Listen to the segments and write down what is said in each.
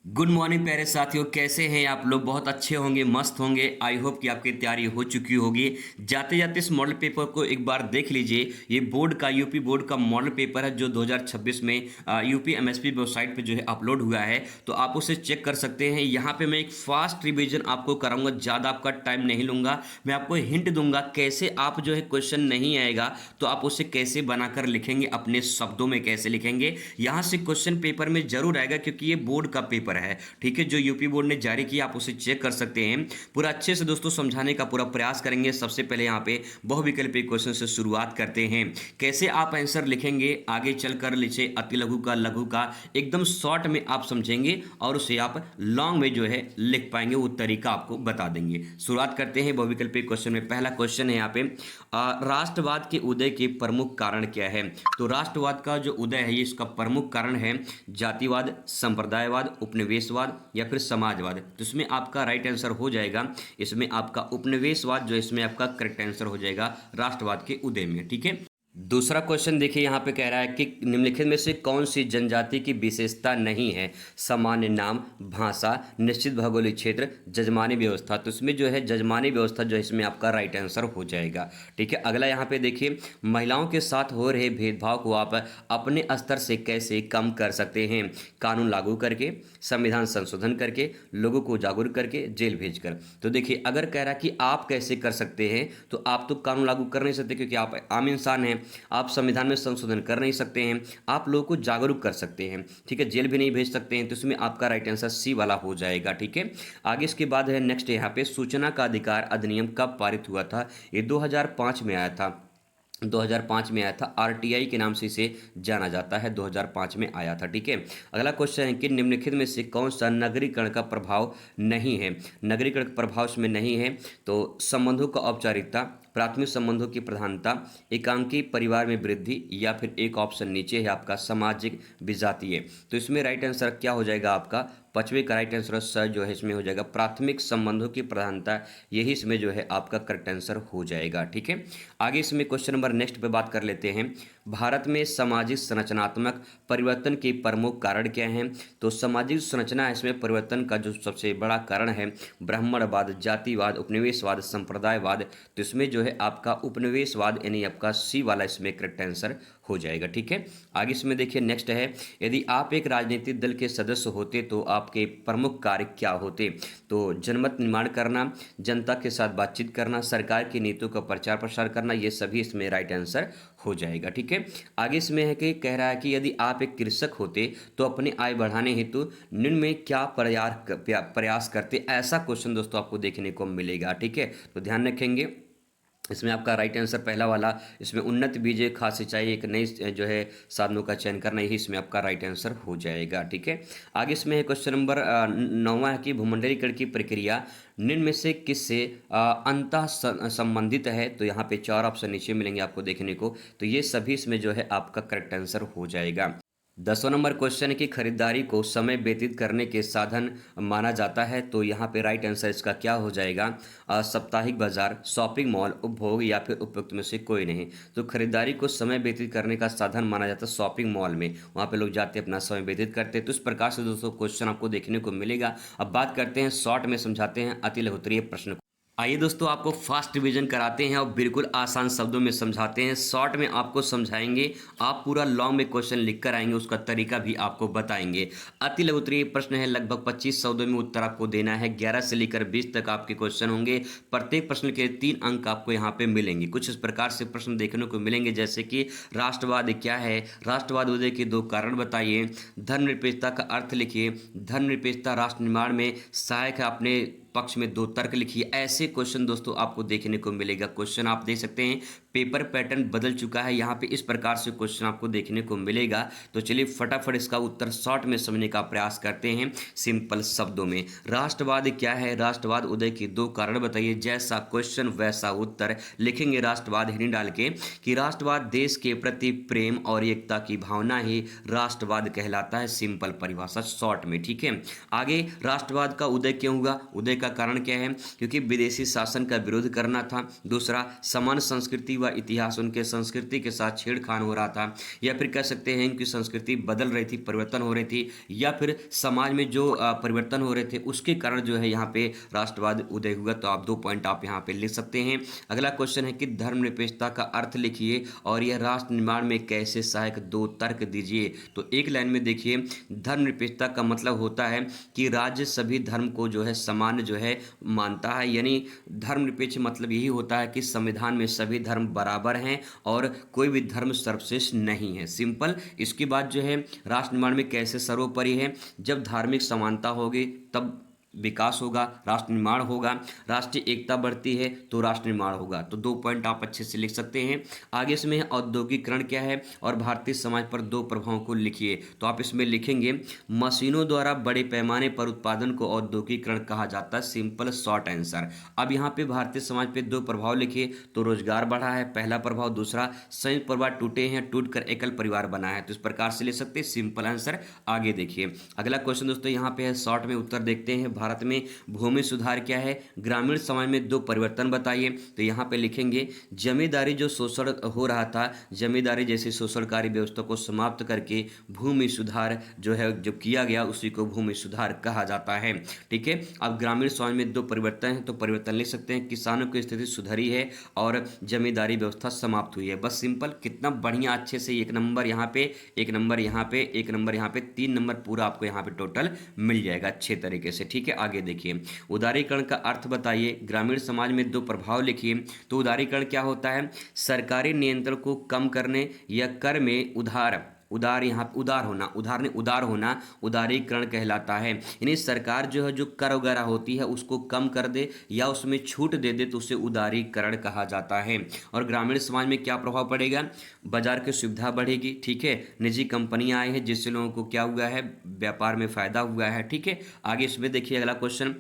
Good morning प्यारे साथियों, कैसे हैं आप लोग। बहुत अच्छे होंगे, मस्त होंगे। आई होप कि आपकी तैयारी हो चुकी होगी। जाते जाते इस मॉडल पेपर को एक बार देख लीजिए। ये बोर्ड का यूपी बोर्ड का मॉडल पेपर है जो 2026 में यूपी एमएसपी वेबसाइट पे जो है अपलोड हुआ है, तो आप उसे चेक कर सकते हैं। यहाँ पे मैं एक फास्ट रिवीजन आपको कराऊंगा, ज़्यादा आपका टाइम नहीं लूंगा। मैं आपको हिंट दूंगा कैसे आप जो है क्वेश्चन नहीं आएगा तो आप उसे कैसे बनाकर लिखेंगे, अपने शब्दों में कैसे लिखेंगे। यहाँ से क्वेश्चन पेपर में जरूर आएगा क्योंकि ये बोर्ड का पेपर है। ठीक है, जो यूपी बोर्ड ने जारी किया आप उसे चेक कर सकते हैं। पूरा अच्छे से दोस्तों समझाने का पूरा प्रयास करेंगे। सबसे पहले यहाँ पे बहुविकल्पी क्वेश्चन से शुरुआत करते हैं। कैसे आप आंसर लिखेंगे, आगे चलकर लिखे अति लघु का, लघु का, एकदम शॉर्ट में आप समझेंगे और उसे आप लॉन्ग में जो है लिख पाएंगे। वो तरीका आपको बता देंगे। शुरुआत करते हैं बहुविकल्पी क्वेश्चन में। पहला क्वेश्चन है यहाँ पे, राष्ट्रवाद के उदय के प्रमुख कारण क्या है। तो राष्ट्रवाद का जो उदय है ये इसका प्रमुख कारण है जातिवाद, संप्रदायवाद, उपनिवेशवाद या फिर समाजवाद। तो इसमें आपका राइट आंसर हो जाएगा, इसमें आपका उपनिवेशवाद जो इसमें आपका करेक्ट आंसर हो जाएगा राष्ट्रवाद के उदय में। ठीक है, दूसरा क्वेश्चन देखिए यहाँ पे कह रहा है कि निम्नलिखित में से कौन सी जनजाति की विशेषता नहीं है। सामान्य नाम, भाषा, निश्चित भौगोलिक क्षेत्र, जजमानी व्यवस्था। तो इसमें जो है जजमानी व्यवस्था जो है इसमें आपका राइट आंसर हो जाएगा। ठीक है, अगला यहाँ पे देखिए, महिलाओं के साथ हो रहे भेदभाव को आप अपने स्तर से कैसे कम कर सकते हैं। कानून लागू करके, संविधान संशोधन करके, लोगों को जागरूक करके, जेल भेजकर। तो देखिए अगर कह रहा है कि आप कैसे कर सकते हैं, तो आप तो कानून लागू कर नहीं सकते क्योंकि आप आम इंसान हैं। आप संविधान में संशोधन कर नहीं सकते हैं, आप लोगों को जागरूक कर सकते हैं। ठीक है, जेल भी नहीं भेज सकते हैं। तो इसमें आपका राइट आंसर सी वाला हो जाएगा। ठीक है, आगे इसके बाद है नेक्स्ट यहाँ पे, सूचना का अधिकार अधिनियम कब पारित हुआ था। ये 2005 में आया था। 2005 में आया था, आरटीआई के नाम से इसे जाना जाता है। 2005 में आया था। ठीक है, अगला क्वेश्चन है कि निम्नलिखित में से कौन सा नगरीकरण का प्रभाव नहीं है। नगरीकरण का प्रभाव इसमें नहीं है। तो संबंधों का औपचारिकता, प्राथमिक संबंधों की प्रधानता, एकांकी परिवार में वृद्धि या फिर एक ऑप्शन नीचे है आपका सामाजिक विजातीय। तो इसमें राइट आंसर क्या हो जाएगा आपका, पांचवें का राइट आंसर सर जो है इसमें हो जाएगा प्राथमिक संबंधों की प्रधानता। यही इसमें जो है आपका करेक्ट आंसर हो जाएगा। ठीक है, आगे इसमें क्वेश्चन नंबर नेक्स्ट पे बात कर लेते हैं। भारत में सामाजिक संरचनात्मक परिवर्तन के प्रमुख कारण क्या हैं। तो सामाजिक संरचना इसमें परिवर्तन का जो सबसे बड़ा कारण है ब्राह्मणवाद, जातिवाद, उपनिवेशवाद, संप्रदायवाद। तो इसमें जो है आपका उपनिवेशवाद यानी आपका सी वाला इसमें करेक्ट आंसर हो जाएगा। ठीक है, आगे इसमें देखिए नेक्स्ट है, यदि आप एक राजनीतिक दल के सदस्य होते तो आपके प्रमुख कार्य क्या होते। तो जनमत निर्माण करना, जनता के साथ बातचीत करना, सरकार की नीतियों का प्रचार प्रसार करना, ये सभी इसमें राइट आंसर हो जाएगा। ठीक है, आगे इसमें है कि कह रहा है कि यदि आप एक कृषक होते तो अपनी आय बढ़ाने हेतु निम्न में क्या प्रयास करते। ऐसा क्वेश्चन दोस्तों आपको देखने को मिलेगा। ठीक है, तो ध्यान रखेंगे। इसमें आपका राइट आंसर पहला वाला, इसमें उन्नत बीज, खाद सिंचाई, एक नई जो है साधनों का चयन करना, यही इसमें आपका राइट आंसर हो जाएगा। ठीक है, आगे इसमें है क्वेश्चन नंबर 9 है कि भूमंडलीकरण की प्रक्रिया निम्न में से किससे अंतः संबंधित है। तो यहाँ पे चार ऑप्शन नीचे मिलेंगे आपको देखने को। तो ये सभी इसमें जो है आपका करेक्ट आंसर हो जाएगा। 10वां नंबर क्वेश्चन है कि खरीदारी को समय व्यतीत करने के साधन माना जाता है। तो यहाँ पे राइट आंसर इसका क्या हो जाएगा, साप्ताहिक बाजार, शॉपिंग मॉल, उपभोग या फिर उपयुक्त में से कोई नहीं। तो खरीदारी को समय व्यतीत करने का साधन माना जाता है शॉपिंग मॉल में, वहाँ पे लोग जाते अपना समय व्यतीत करते हैं। तो इस प्रकार से दोस्तों क्वेश्चन आपको देखने को मिलेगा। अब बात करते हैं शॉर्ट में समझाते हैं अति लघुत्तरीय प्रश्न। आइए दोस्तों, आपको फास्ट रिवीजन कराते हैं और बिल्कुल आसान शब्दों में समझाते हैं। शॉर्ट में आपको समझाएंगे, आप पूरा लॉन्ग में क्वेश्चन लिख कर आएंगे, उसका तरीका भी आपको बताएंगे। अति लघुत्तरीय प्रश्न है, लगभग 25 शब्दों में उत्तर आपको देना है। 11 से लेकर 20 तक आपके क्वेश्चन होंगे। प्रत्येक प्रश्न के 3 अंक आपको यहाँ पे मिलेंगे। कुछ इस प्रकार से प्रश्न देखने को मिलेंगे जैसे कि राष्ट्रवाद क्या है, राष्ट्रवाद उदय के 2 कारण बताइए, धर्मनिरपेक्षता का अर्थ लिखिए, धर्मनिरपेक्षता राष्ट्र निर्माण में सहायक है, अपने पक्ष में 2 तर्क लिखिए। ऐसे क्वेश्चन दोस्तों आपको देखने को मिलेगा। क्वेश्चन आप देख सकते हैं पेपर पैटर्न बदल चुका है, यहाँ पे इस प्रकार से क्वेश्चन आपको देखने को मिलेगा। तो चलिए फटाफट इसका उत्तर शॉर्ट में समझने का प्रयास करते हैं सिंपल शब्दों में। राष्ट्रवाद क्या है, राष्ट्रवाद उदय के 2 कारण बताइए। जैसा क्वेश्चन वैसा उत्तर लिखेंगे राष्ट्रवाद हिंदी डाल के कि राष्ट्रवाद देश के प्रति प्रेम और एकता की भावना ही राष्ट्रवाद कहलाता है। सिंपल परिभाषा शॉर्ट में। ठीक है, आगे राष्ट्रवाद का उदय क्यों हुआ, उदय का कारण क्या है, क्योंकि विदेशी शासन का विरोध करना था। दूसरा, समान संस्कृति व व इतिहास, उनके संस्कृति के साथ छेड़खान हो रहा था, या फिर कह सकते हैं उनकी संस्कृति बदल रही थी, परिवर्तन हो रही थी, या फिर समाज में जो परिवर्तन हो रहे थे उसके कारण जो है यहाँ पे राष्ट्रवाद उदय हुआ। तो आप 2 पॉइंट आप यहाँ पे लिख सकते हैं। अगला क्वेश्चन है कि धर्मनिरपेक्षता का अर्थ लिखिए और यह राष्ट्र निर्माण में कैसे सहायक, 2 तर्क दीजिए। तो एक लाइन में देखिए, धर्मनिरपेक्षता का मतलब होता है कि राज्य सभी धर्म को जो है समान जो है मानता है, यानी धर्मनिरपेक्ष मतलब यही होता है कि संविधान में सभी धर्म बराबर हैं और कोई भी धर्म सर्वश्रेष्ठ नहीं है, सिंपल। इसके बाद जो है राष्ट्र निर्माण में कैसे सर्वोपरि है, जब धार्मिक समानता होगी तब विकास होगा, राष्ट्र निर्माण होगा, राष्ट्रीय एकता बढ़ती है तो राष्ट्र निर्माण होगा। तो 2 पॉइंट आप अच्छे से लिख सकते हैं। आगे इसमें औद्योगिकरण क्या है और भारतीय समाज पर 2 प्रभावों को लिखिए। तो आप इसमें लिखेंगे, मशीनों द्वारा बड़े पैमाने पर उत्पादन को औद्योगिकरण कहा जाता है, सिंपल शॉर्ट आंसर। अब यहाँ पे भारतीय समाज पे 2 प्रभाव लिखिए। तो रोजगार बढ़ा है पहला प्रभाव, दूसरा संयुक्त परिवार टूटे हैं, टूटकर एकल परिवार बना है। तो इस प्रकार से ले सकते हैं, सिंपल आंसर। आगे देखिए अगला क्वेश्चन दोस्तों यहाँ पे है, शॉर्ट में उत्तर देखते हैं। भारत में भूमि सुधार क्या है, ग्रामीण समाज में 2 परिवर्तन बताइए। तो यहाँ पे लिखेंगे, जमींदारी जो शोषण हो रहा था, जमींदारी जैसी शोषणकारी व्यवस्था को समाप्त करके भूमि सुधार जो है जो किया गया उसी को भूमि सुधार कहा जाता है। ठीक है, अब ग्रामीण समाज में 2 परिवर्तन है, तो परिवर्तन लिख सकते हैं, किसानों की स्थिति सुधरी है और जमींदारी व्यवस्था समाप्त हुई है। बस सिंपल, कितना बढ़िया, अच्छे से 1 नंबर यहाँ पे, 1 नंबर यहाँ पे, 1 नंबर यहाँ पे, 3 नंबर पूरा आपको यहाँ पे टोटल मिल जाएगा अच्छे तरीके से। ठीक है, आगे देखिए, उदारीकरण का अर्थ बताइए, ग्रामीण समाज में 2 प्रभाव लिखिए। तो उदारीकरण क्या होता है, सरकारी नियंत्रण को कम करने या कर में उदार यहाँ उदार होना उदारीकरण कहलाता है। यानी सरकार जो है जो कर वगैरह होती है उसको कम कर दे या उसमें छूट दे दे तो उसे उदारीकरण कहा जाता है। और ग्रामीण समाज में क्या प्रभाव पड़ेगा, बाजार की सुविधा बढ़ेगी। ठीक है, निजी कंपनियां आई हैं जिससे लोगों को क्या हुआ है, व्यापार में फायदा हुआ है। ठीक है, आगे इसमें देखिए अगला क्वेश्चन,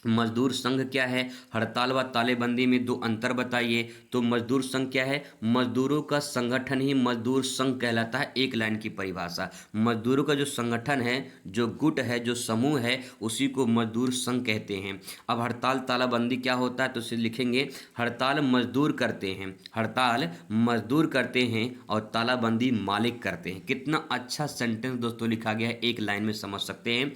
मजदूर संघ क्या है, हड़ताल व तालेबंदी में 2 अंतर बताइए। तो मजदूर संघ क्या है, मजदूरों का संगठन ही मजदूर संघ कहलाता है। एक लाइन की परिभाषा, मजदूरों का जो संगठन है, जो गुट है, जो समूह है, उसी को मजदूर संघ कहते हैं। अब हड़ताल तालाबंदी क्या होता है, तो उसे लिखेंगे, हड़ताल मजदूर करते हैं, हड़ताल मजदूर करते हैं और तालाबंदी मालिक करते हैं। कितना अच्छा सेंटेंस दोस्तों लिखा गया है, एक लाइन में समझ सकते हैं।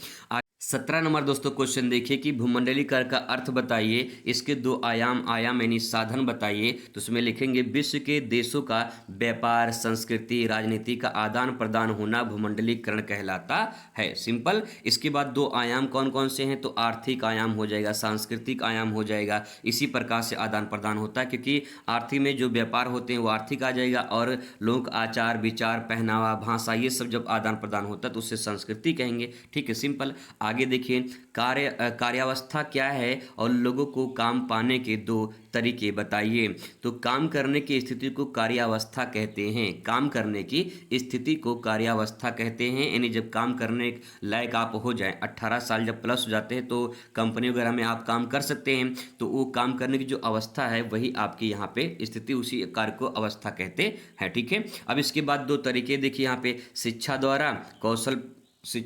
17 नंबर दोस्तों क्वेश्चन देखिए कि भूमंडलीकरण का अर्थ बताइए, इसके 2 आयाम यानी साधन बताइए। तो उसमें लिखेंगे, विश्व के देशों का व्यापार, संस्कृति, राजनीति का आदान प्रदान होना भूमंडलीकरण कहलाता है, सिंपल। इसके बाद 2 आयाम कौन कौन से हैं, तो आर्थिक आयाम हो जाएगा, सांस्कृतिक आयाम हो जाएगा। इसी प्रकार से आदान प्रदान होता है, क्योंकि आर्थिक में जो व्यापार होते हैं वो आर्थिक आ जाएगा और लोगों का आचार विचार, पहनावा, भाषा, ये सब जब आदान प्रदान होता है तो उससे संस्कृति कहेंगे। ठीक है, सिंपल। आगे देखिए, कार्यावस्था क्या है और लोगों को काम पाने के 2 तरीके बताइए। तो काम करने की स्थिति को कार्यावस्था कहते हैं, काम करने की स्थिति को कार्यावस्था कहते हैं। यानी जब काम करने लायक आप हो जाएं, 18 साल जब प्लस हो जाते हैं तो कंपनी वगैरह में आप काम कर सकते हैं, तो वो काम करने की जो अवस्था है वही आपकी यहाँ पे स्थिति, उसी कार्य को अवस्था कहते हैं। ठीक है, अब इसके बाद 2 तरीके देखिए यहाँ पे, शिक्षा द्वारा, कौशल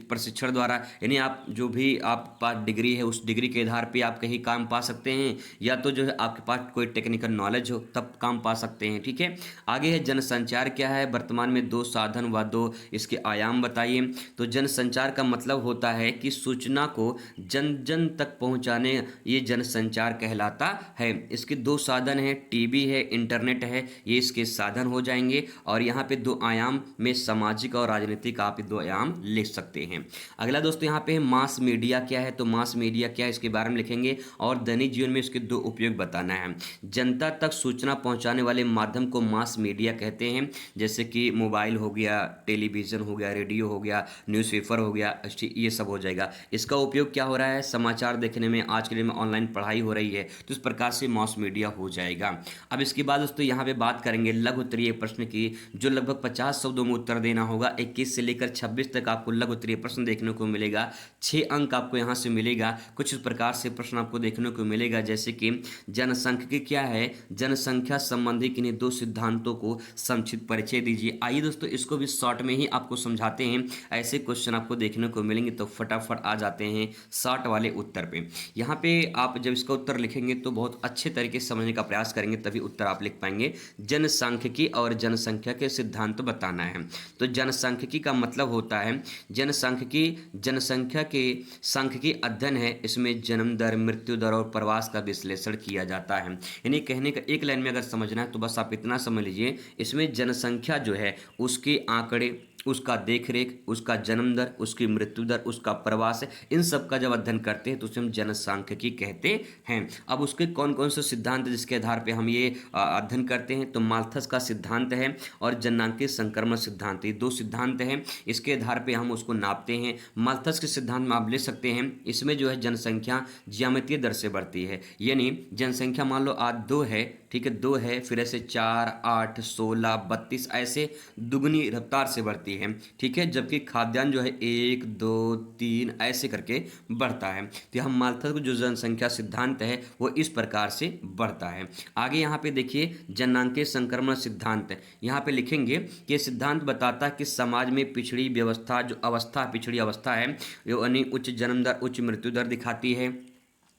प्रशिक्षण द्वारा। यानी आप जो भी आप पास डिग्री है उस डिग्री के आधार पे आप कहीं काम पा सकते हैं, या तो जो है आपके पास कोई टेक्निकल नॉलेज हो तब काम पा सकते हैं। ठीक है, आगे है जनसंचार क्या है, वर्तमान में 2 साधन व 2 इसके आयाम बताइए। तो जनसंचार का मतलब होता है कि सूचना को जन जन तक पहुंचाने, ये जनसंचार कहलाता है। इसके 2 साधन हैं, टीवी है, इंटरनेट है, ये इसके साधन हो जाएंगे। और यहाँ पे 2 आयाम में सामाजिक और राजनीतिक आप 2 आयाम लिख सकते हैं। अगला दोस्तों यहाँ पे मास मीडिया क्या है, तो मास मीडिया क्या है इसके बारे में लिखेंगे और दैनिक जीवन में इसके 2 उपयोग बताना है। जनता तक सूचना पहुंचाने वाले माध्यम को मास मीडिया कहते हैं, जैसे कि मोबाइल हो गया, टेलीविजन हो गया, रेडियो हो गया, न्यूज़पेपर हो गया, ये सब हो जाएगा। इसका उपयोग क्या हो रहा है, समाचार देखने में, आज के लिए में ऑनलाइन पढ़ाई हो रही है, तो इस प्रकार से मास मीडिया हो जाएगा। अब इसके बाद दोस्तों यहाँ पे बात करेंगे लघु उत्तरीय प्रश्न की, जो लगभग 50 शब्दों में उत्तर देना होगा। 21 से लेकर 26 तक आपको लघु उत्तरीय प्रश्न देखने को मिलेगा। 6 अंक आपको यहाँ से मिलेगा। कुछ इस प्रकार से प्रश्न आपको देखने को मिलेगा, जैसे कि जनसांख्यिकी क्या है, जनसंख्या संबंधी किन्हीं 2 सिद्धांतों को संक्षिप्त परिचय दीजिए। आइए दोस्तों, इसको भी शॉर्ट में ही आपको समझाते हैं। ऐसे क्वेश्चन आपको देखने को मिलेंगे तो फटाफट आ जाते हैं शॉर्ट वाले उत्तर पे। यहाँ पे आप जब इसका उत्तर लिखेंगे तो बहुत अच्छे तरीके से समझने का प्रयास करेंगे, तभी उत्तर आप लिख पाएंगे। जनसांख्यिकी और जनसंख्या के सिद्धांत बताना है। तो जनसांख्यिकी का मतलब होता है, जनसांख्यिकी जनसंख्या के सांख्यिकी अध्ययन है। इसमें जन्म दर, मृत्यु दर और प्रवास का विश्लेषण किया जाता है। यानी कहने का एक लाइन में अगर समझना है तो बस आप इतना समझ लीजिए, इसमें जनसंख्या जो है उसके आंकड़े, उसका देखरेख, उसका जन्म दर, उसकी मृत्यु दर, उसका प्रवास, इन सब का जब अध्ययन करते हैं तो उसे हम जनसांख्यिकी कहते हैं। अब उसके कौन कौन से सिद्धांत जिसके आधार पे हम ये अध्ययन करते हैं, तो माल्थस का सिद्धांत है और जनांकीय संक्रमण सिद्धांत, ये 2 सिद्धांत हैं। इसके आधार पे हम उसको नापते हैं। माल्थस के सिद्धांत में आप ले सकते हैं, इसमें जो है जनसंख्या ज्यामितीय दर से बढ़ती है। यानी जनसंख्या मान लो आज 2 है, ठीक है, 2 है, फिर ऐसे 4, 8, 16, 32 ऐसे दुगनी रफ्तार से बढ़ती है, ठीक है। जबकि खाद्यान्न जो है 1, 2, 3 ऐसे करके बढ़ता है। तो हम माल्थस का जो जनसंख्या सिद्धांत है वो इस प्रकार से बढ़ता है। आगे यहाँ पे देखिए जनांकीय संक्रमण सिद्धांत, यहाँ पे लिखेंगे कि सिद्धांत बताता है कि समाज में पिछड़ी व्यवस्था, जो अवस्था पिछड़ी अवस्था है, यानी उच्च जन्म दर, उच्च मृत्यु दर दिखाती है,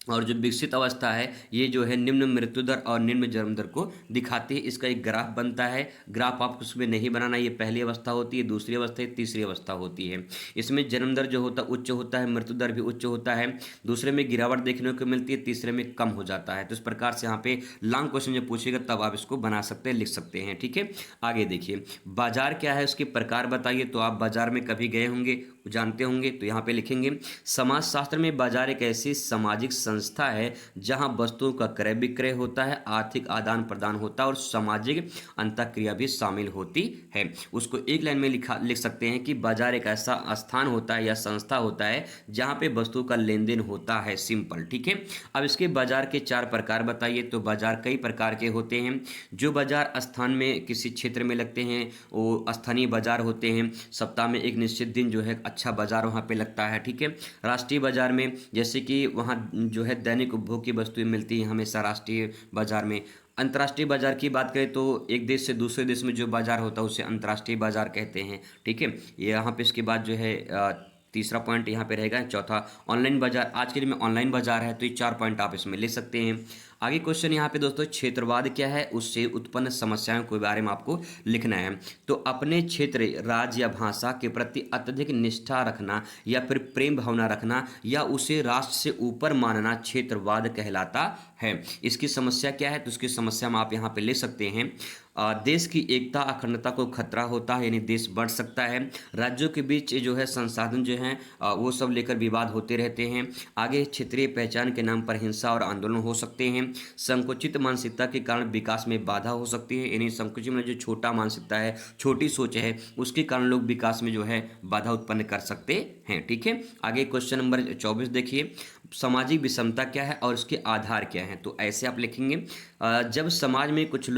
और जो विकसित अवस्था है ये जो है निम्न मृत्यु दर और निम्न जन्म दर को दिखाती है। इसका एक ग्राफ बनता है। ग्राफ आपको उसमें नहीं बनाना, ये पहली अवस्था होती है, दूसरी अवस्था है, तीसरी अवस्था होती है। इसमें जन्म दर जो होता है उच्च होता है, मृत्यु दर भी उच्च होता है, दूसरे में गिरावट देखने को मिलती है, तीसरे में कम हो जाता है। तो इस प्रकार से यहाँ पे लॉन्ग क्वेश्चन जब पूछेगा तब आप इसको बना सकते हैं, लिख सकते हैं, ठीक है। आगे देखिए बाजार क्या है, उसके प्रकार बताइए। तो आप बाजार में कभी गए होंगे, जानते होंगे, तो यहाँ पे लिखेंगे समाजशास्त्र में बाजार एक ऐसी सामाजिक संस्था है जहां वस्तुओं का क्रय विक्रय होता है, आर्थिक आदान प्रदान होता है और सामाजिक अंतःक्रिया भी शामिल होती है। उसको एक लाइन में लिख सकते हैं कि बाजार एक ऐसा स्थान होता है या संस्था होता है जहां पे वस्तुओं का लेन देन होता है, सिंपल, ठीक है। अब इसके बाजार के 4 प्रकार बताइए। तो बाजार कई प्रकार के होते हैं। जो बाजार स्थान में किसी क्षेत्र में लगते हैं वो स्थानीय बाजार होते हैं। सप्ताह में एक निश्चित दिन जो है अच्छा बाजार वहाँ पे लगता है, ठीक है। राष्ट्रीय बाजार में जैसे कि वहाँ जो है दैनिक उपभोग की वस्तुएं मिलती हैं हमेशा राष्ट्रीय बाजार में। अंतर्राष्ट्रीय बाजार की बात करें तो एक देश से दूसरे देश में जो बाजार होता है उसे अंतर्राष्ट्रीय बाजार कहते हैं, ठीक है। यहाँ पे इसके बाद जो है तीसरा पॉइंट यहाँ पे रहेगा। चौथा ऑनलाइन बाजार, आज के दिन में ऑनलाइन बाजार है, तो ये 4 पॉइंट आप इसमें ले सकते हैं। आगे क्वेश्चन यहाँ पे दोस्तों क्षेत्रवाद क्या है, उससे उत्पन्न समस्याओं के बारे में आपको लिखना है। तो अपने क्षेत्र, राज्य या भाषा के प्रति अत्यधिक निष्ठा रखना या फिर प्रेम भावना रखना या उसे राष्ट्र से ऊपर मानना क्षेत्रवाद कहलाता है। इसकी समस्या क्या है, तो उसकी समस्या में आप यहाँ पे ले सकते हैं देश की एकता अखंडता को खतरा होता है, यानी देश बढ़ सकता है। राज्यों के बीच जो है संसाधन जो हैं वो सब लेकर विवाद होते रहते हैं। आगे क्षेत्रीय पहचान के नाम पर हिंसा और आंदोलन हो सकते हैं। संकुचित मानसिकता के कारण विकास में बाधा हो सकती है, यानी संकुचित में जो छोटा मानसिकता है, छोटी सोच है, उसके कारण लोग विकास में जो है बाधा उत्पन्न कर सकते हैं, ठीक है। आगे क्वेश्चन नंबर 24 देखिए, सामाजिक विषमता क्या है और उसके आधार क्या हैं। तो ऐसे आप लिखेंगे जब समाज में कुछ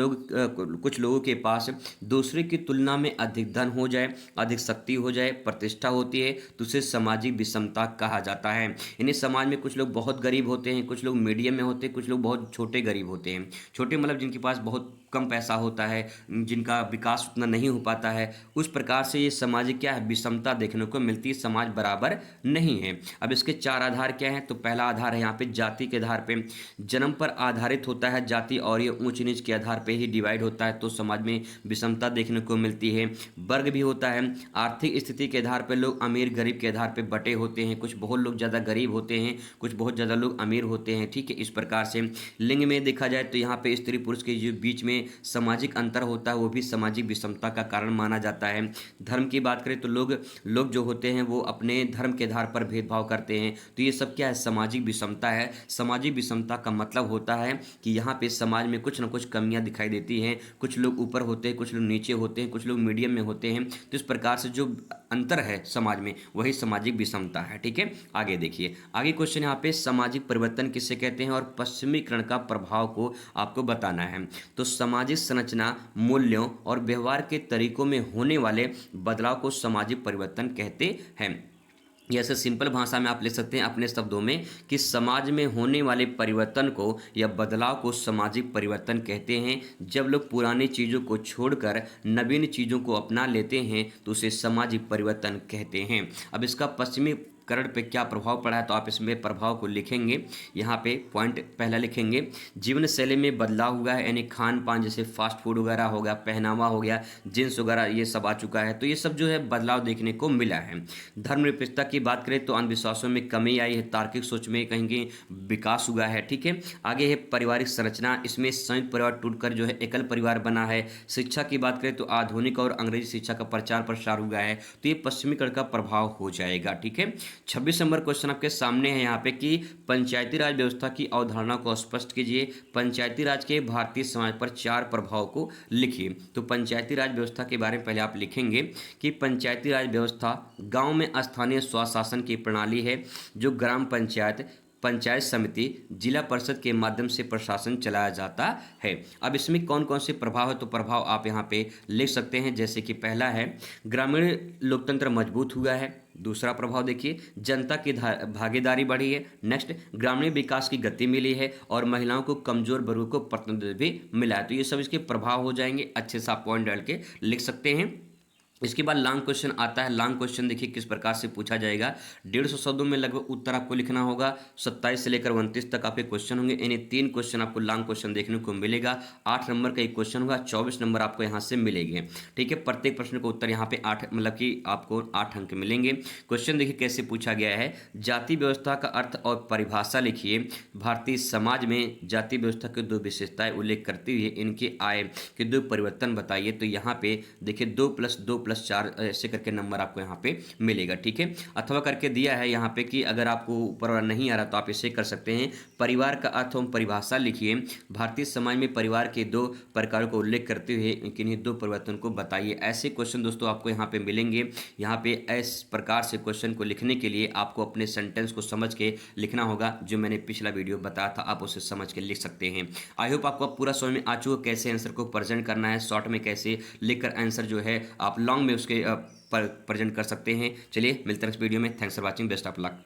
लोगों के पास दूसरे की तुलना में अधिक धन हो जाए, अधिक शक्ति हो जाए, प्रतिष्ठा होती है, तो उसे सामाजिक विषमता कहा जाता है। यानी समाज में कुछ लोग बहुत गरीब होते हैं, कुछ लोग मीडियम में होते हैं, कुछ लोग बहुत छोटे गरीब होते हैं। छोटे मतलब जिनके पास बहुत कम पैसा होता है, जिनका विकास उतना नहीं हो पाता है, उस प्रकार से ये सामाजिक क्या है, विषमता देखने को मिलती है, समाज बराबर नहीं है। अब इसके 4 आधार क्या हैं, तो पहला आधार है यहाँ पे जाति के आधार पे, जन्म पर आधारित होता है जाति और ये ऊंच नीच के आधार पे ही डिवाइड होता है, तो समाज में विषमता देखने को मिलती है। वर्ग भी होता है, आर्थिक स्थिति के आधार पर लोग अमीर गरीब के आधार पर बटे होते हैं, कुछ बहुत लोग ज़्यादा गरीब होते हैं, कुछ बहुत ज़्यादा लोग अमीर होते हैं, ठीक है। इस प्रकार से लिंग में देखा जाए तो यहाँ पे स्त्री पुरुष के जो बीच में सामाजिक अंतर होता है वो भी सामाजिक विषमता का कारण माना जाता है। धर्म की बात करें तो लोग जो होते हैं वो अपने धर्म के आधार पर भेदभाव करते हैं, तो ये सब क्या है, सामाजिक विषमता है। सामाजिक विषमता का मतलब होता है कि यहाँ पे समाज में कुछ ना कुछ कमियां दिखाई देती हैं, कुछ लोग ऊपर होते हैं, कुछ लोग नीचे होते हैं, कुछ लोग मीडियम में होते हैं, तो इस प्रकार से जो अंतर है समाज में वही सामाजिक विषमता है, ठीक है। आगे देखिए, आगे क्वेश्चन यहाँ पे सामाजिक परिवर्तन किसे कहते हैं और पश्चिमीकरण का प्रभाव को आपको बताना है। तो सामाजिक संरचना, मूल्यों और व्यवहार के तरीकों में होने वाले बदलाव को सामाजिक परिवर्तन कहते हैं। या ऐसे सिंपल भाषा में आप लिख सकते हैं अपने शब्दों में कि समाज में होने वाले परिवर्तन को या बदलाव को सामाजिक परिवर्तन कहते हैं। जब लोग पुरानी चीज़ों को छोड़कर नवीन चीज़ों को अपना लेते हैं तो उसे सामाजिक परिवर्तन कहते हैं। अब इसका पश्चिमी करण पे क्या प्रभाव पड़ा है तो आप इसमें प्रभाव को लिखेंगे। यहाँ पे पॉइंट पहला लिखेंगे, जीवन शैली में बदलाव हुआ है, यानी खान पान जैसे फास्ट फूड वगैरह हो गया, पहनावा हो गया, जींस वगैरह ये सब आ चुका है, तो ये सब जो है बदलाव देखने को मिला है। धर्मनिरपेक्षता की बात करें तो अंधविश्वासों में कमी आई है, तार्किक सोच में कहीं कहीं विकास हुआ है। ठीक है, आगे है पारिवारिक संरचना, इसमें संयुक्त परिवार टूटकर जो है एकल परिवार बना है। शिक्षा की बात करें तो आधुनिक और अंग्रेजी शिक्षा का प्रचार प्रसार हुआ है, तो ये पश्चिमीकरण का प्रभाव हो जाएगा। ठीक है, 26 नंबर क्वेश्चन आपके सामने है यहाँ पे कि पंचायती राज व्यवस्था की अवधारणा को स्पष्ट कीजिए। पंचायती राज के भारतीय समाज पर 4 प्रभाव को लिखिए। तो पंचायती राज व्यवस्था के बारे में पहले आप लिखेंगे कि पंचायती राज व्यवस्था गांव में स्थानीय स्वशासन की प्रणाली है, जो ग्राम पंचायत, पंचायत समिति, जिला परिषद के माध्यम से प्रशासन चलाया जाता है। अब इसमें कौन कौन से प्रभाव है तो प्रभाव आप यहाँ पे लिख सकते हैं, जैसे कि पहला है ग्रामीण लोकतंत्र मजबूत हुआ है। दूसरा प्रभाव देखिए, जनता की भागीदारी बढ़ी है। नेक्स्ट, ग्रामीण विकास की गति मिली है और महिलाओं को, कमजोर वर्गों को प्रतिनिधित्व भी मिला है। तो ये सब इसके प्रभाव हो जाएंगे, अच्छे से आप पॉइंट डाल के लिख सकते हैं। इसके बाद लॉन्ग क्वेश्चन आता है। लॉन्ग क्वेश्चन देखिए किस प्रकार से पूछा जाएगा। 150 शब्दों में लगभग उत्तर आपको लिखना होगा। 27 से लेकर 29 तक आपके क्वेश्चन होंगे, यानी 3 क्वेश्चन आपको लॉन्ग क्वेश्चन देखने को मिलेगा। 8 नंबर का एक क्वेश्चन होगा, 24 नंबर आपको यहाँ से मिलेंगे। ठीक है, प्रत्येक प्रश्न का उत्तर यहाँ पे 8 मतलब कि आपको 8 अंक मिलेंगे। क्वेश्चन देखिए कैसे पूछा गया है। जाति व्यवस्था का अर्थ और परिभाषा लिखिए। भारतीय समाज में जाति व्यवस्था की 2 विशेषताएं उल्लेख करते हुए इनके आए के 2 परिवर्तन बताइए। तो यहाँ पे देखिए 2+2+4 ऐसे करके नंबर आपको यहाँ पे मिलेगा। ठीक है, अथवा करके दिया है यहाँ पे कि अगर आपको ऊपर वाला नहीं आ रहा तो आप इसे कर सकते हैं। परिवार का अर्थ एवं परिभाषा लिखिए। भारतीय समाज में परिवार के 2 प्रकारों को उल्लेख करते हुए किन्हीं 2 परिवर्तन को बताइए। ऐसे क्वेश्चन दोस्तों आपको यहाँ पे मिलेंगे। यहाँ पे इस प्रकार से क्वेश्चन को लिखने के लिए आपको अपने सेंटेंस को समझ के लिखना होगा, जो मैंने पिछला वीडियो बताया था, आप उसे समझ के लिख सकते हैं। आई होप आपको पूरा समझ में आ चुका कैसे आंसर को प्रेजेंट करना है, शॉर्ट में कैसे लिखकर आंसर जो है आप लॉन्ग में उसके प्रेजेंट कर सकते हैं। चलिए मिलते हैं नेक्स्ट वीडियो में। Thanks for watching, best of luck.